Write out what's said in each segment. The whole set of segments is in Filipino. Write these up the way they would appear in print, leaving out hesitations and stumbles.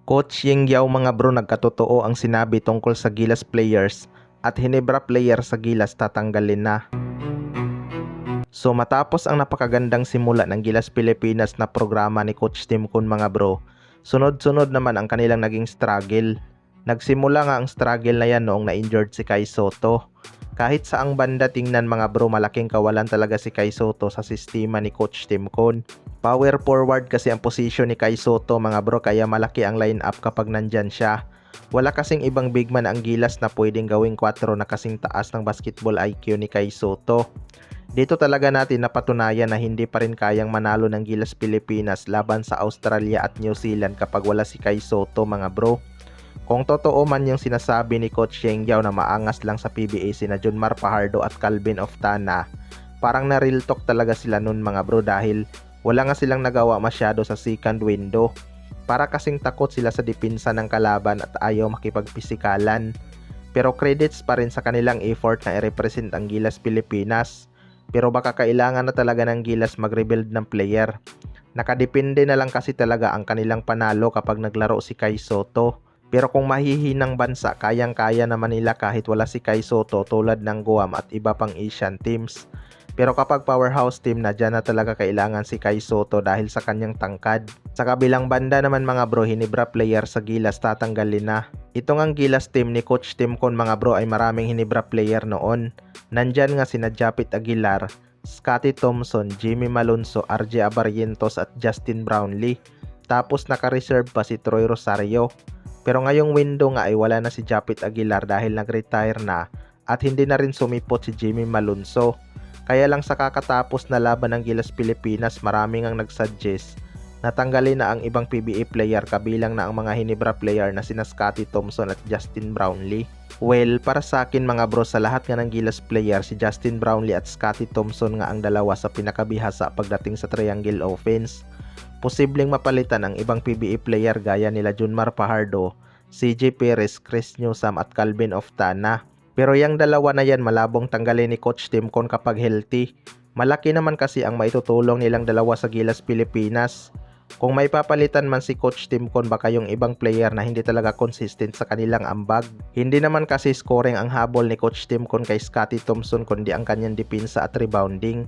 Coach Yeng Yao mga bro, nagkatotoo ang sinabi tungkol sa Gilas players at Hinebra player sa Gilas tatanggalin na. So matapos ang napakagandang simula ng Gilas Pilipinas na programa ni Coach Tim Kun mga bro, sunod-sunod naman ang kanilang naging struggle. Nagsimula nga ang struggle na yan noong na-injured si Kai Soto. Kahit sa ang banda tingnan mga bro, malaking kawalan talaga si Kai Soto sa sistema ni Coach Tim Kun. Power forward kasi ang posisyon ni Kai Soto mga bro, kaya malaki ang lineup kapag nandyan siya. Wala kasing ibang big man ang Gilas na pwedeng gawing 4 na kasing taas ng basketball IQ ni Kai Soto. Dito talaga natin napatunayan na hindi pa rin kayang manalo ng Gilas Pilipinas laban sa Australia at New Zealand kapag wala si Kai Soto mga bro. Kung totoo man yung sinasabi ni Coach Yeng Yao na maangas lang sa PBA sina Junmar Fajardo at Calvin Oftana, parang na real talk talaga sila nun mga bro, dahil wala nga silang nagawa masyado sa second window. Para kasing takot sila sa depensa ng kalaban at ayaw makipagpisikalan. Pero credits pa rin sa kanilang effort na i-represent ang Gilas Pilipinas. Pero baka kailangan na talaga ng Gilas mag-rebuild ng player. Nakadepende na lang kasi talaga ang kanilang panalo kapag naglaro si Kai Soto. Pero kung mahihinang bansa, kayang-kaya naman nila kahit wala si Kai Soto tulad ng Guam at iba pang Asian teams. Pero kapag powerhouse team na, dyan na talaga kailangan si Kai Soto dahil sa kanyang tangkad. Sa kabilang banda naman mga bro, Hinebra player sa Gilas tatanggalin na. Ito ngang Gilas team ni Coach Tim Kun mga bro ay maraming Hinebra player noon. Nandyan nga sina Japit Aguilar, Scotty Thompson, Jimmy Malonzo, RJ Abarrientos at Justin Brownlee. Tapos naka-reserve pa si Troy Rosario. Pero ngayong window nga ay wala na si Japit Aguilar dahil nag-retire na at hindi na rin sumipot si Jimmy Malonzo. Kaya lang sa kakatapos na laban ng Gilas Pilipinas, maraming ang nagsuggest na tanggalin na ang ibang PBA player kabilang na ang mga Hinebra player na sina Scotty Thompson at Justin Brownlee. Well, para sa akin mga bro, sa lahat nga ng Gilas player, si Justin Brownlee at Scotty Thompson nga ang dalawa sa pinakabihasa pagdating sa triangle offense. Posibleng mapalitan ang ibang PBA player gaya nila Junmar Fajardo, CJ Perez, Chris Newsome at Calvin Oftana. Pero yung dalawa na yan malabong tanggalin ni Coach Tim Kun kapag healthy. Malaki naman kasi ang maitutulong nilang dalawa sa Gilas Pilipinas. Kung may papalitan man si Coach Tim Kun, baka yung ibang player na hindi talaga consistent sa kanilang ambag. Hindi naman kasi scoring ang habol ni Coach Tim Kun kay Scotty Thompson, kundi ang kanyang depensa at rebounding.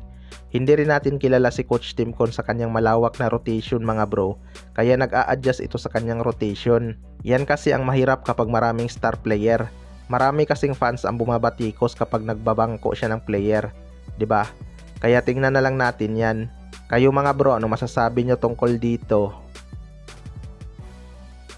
Hindi rin natin kilala si Coach Tim Kun sa kanyang malawak na rotation mga bro, kaya nag-a-adjust ito sa kanyang rotation. Yan kasi ang mahirap kapag maraming star player. Marami kasing fans ang bumabatikos kapag nagbabangko siya ng player, 'di ba? Kaya tingnan na lang natin 'yan. Kayo mga bro, ano masasabi nyo tungkol dito?